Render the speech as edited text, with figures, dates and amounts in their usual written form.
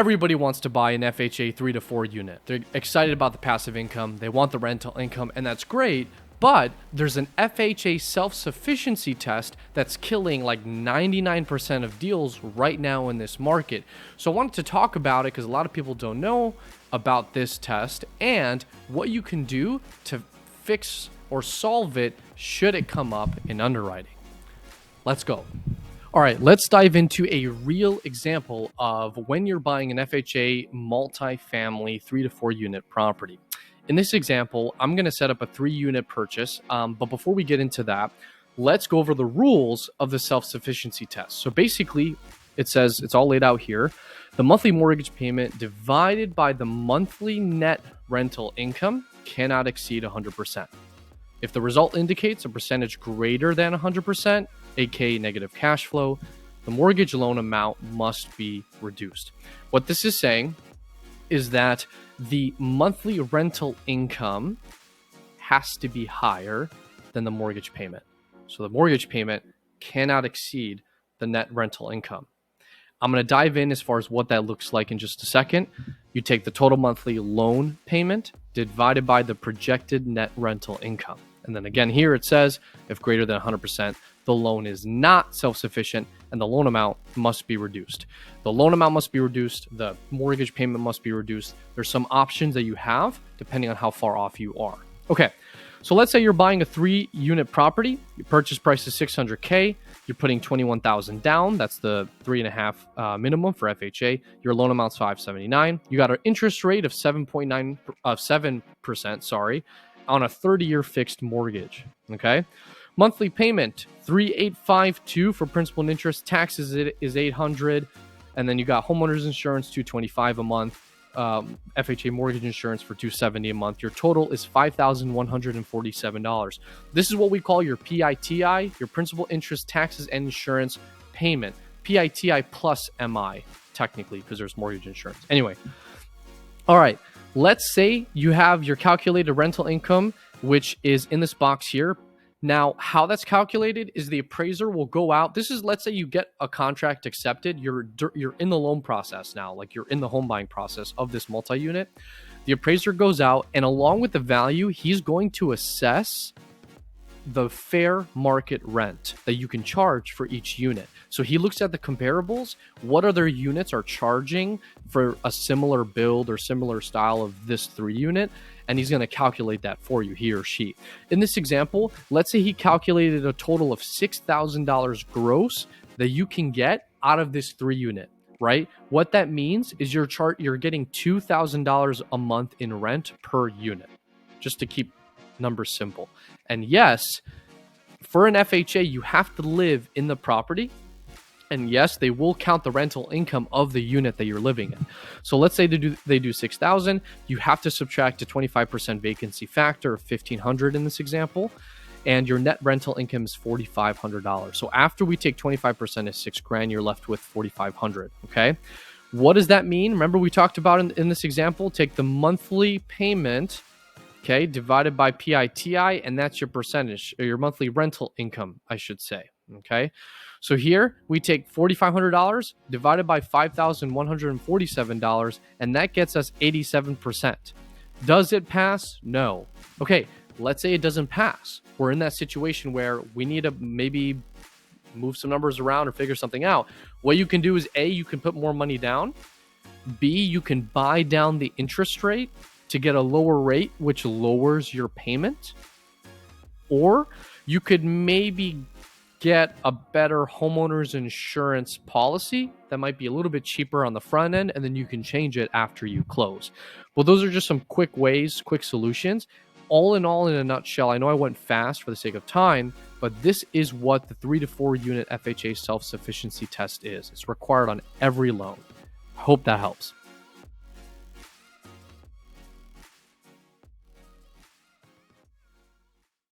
Everybody wants to buy an FHA 3 to 4 unit. They're excited about the passive income. They want the rental income, and that's great. But there's an FHA self-sufficiency test that's killing like 99% of deals right now in this market. So I wanted to talk about it because a lot of people don't know about this test and what you can do to fix or solve it should it come up in underwriting. Let's go. All right, let's dive into a real example of when you're buying an FHA multifamily 3 to 4 unit property. In this example, I'm going to set up a 3-unit purchase. But before we get into that, let's go over the rules of the self-sufficiency test. So basically, it says, it's all laid out here. The monthly mortgage payment divided by the monthly net rental income cannot exceed 100%. If the result indicates a percentage greater than 100%, aka negative cash flow, the mortgage loan amount must be reduced. What this is saying is that the monthly rental income has to be higher than the mortgage payment. So the mortgage payment cannot exceed the net rental income. I'm going to dive in as far as what that looks like in just a second. You take the total monthly loan payment divided by the projected net rental income. And then again, here it says, if greater than 100%, the loan is not self-sufficient and the loan amount must be reduced. The loan amount must be reduced. The mortgage payment must be reduced. There's some options that you have depending on how far off you are. Okay, so let's say you're buying a 3-unit property. Your purchase price is $600K. You're putting $21,000 down. That's the 3.5 minimum for FHA. Your loan amount's $579. You got an interest rate of 7%, sorry, on a 30-year fixed mortgage. Okay. Monthly payment, $3,852 for principal and interest. Taxes is $800, and then you got homeowners insurance, $225 a month. FHA mortgage insurance for $270 a month. Your total is $5,147. This is what we call your PITI, your principal, interest, taxes, and insurance payment. PITI plus MI, technically, because there's mortgage insurance. Anyway, all right. Let's say you have your calculated rental income, which is in this box here. Now, how that's calculated is the appraiser will go out. This is, let's say you get a contract accepted. You're in the loan process now, like you're in the home buying process of this multi-unit. The appraiser goes out, and along with the value, he's going to assess the fair market rent that you can charge for each unit. So he looks at the comparables, what other units are charging for a similar build or similar style of this 3-unit, and he's going to calculate that for you, he or she. In this example, let's say he calculated a total of $6,000 gross that you can get out of this 3-unit, right? What that means is you're getting $2,000 a month in rent per unit, just to keep numbers simple. And yes, for an FHA, you have to live in the property. And yes, they will count the rental income of the unit that you're living in. So let's say they do 6,000. You have to subtract a 25% vacancy factor of 1,500 in this example, and your net rental income is $4,500. So after we take 25% of $6,000, you're left with $4,500. Okay, what does that mean? Remember we talked about in this example. Take the monthly payment, okay, divided by PITI, and that's your percentage, or your monthly rental income, I should say. Okay, so here we take $4,500 divided by $5,147, and that gets us 87%. Does it pass? No. Okay, let's say it doesn't pass. We're in that situation where we need to maybe move some numbers around or figure something out. What you can do is A, you can put more money down. B, you can buy down the interest rate to get a lower rate, which lowers your payment. Or you could maybe get a better homeowner's insurance policy that might be a little bit cheaper on the front end, and then you can change it after you close. Well, those are just some quick ways, quick solutions. All in all, in a nutshell, I know I went fast for the sake of time, but this is what the 3 to 4 unit FHA self-sufficiency test is. It's required on every loan. I hope that helps.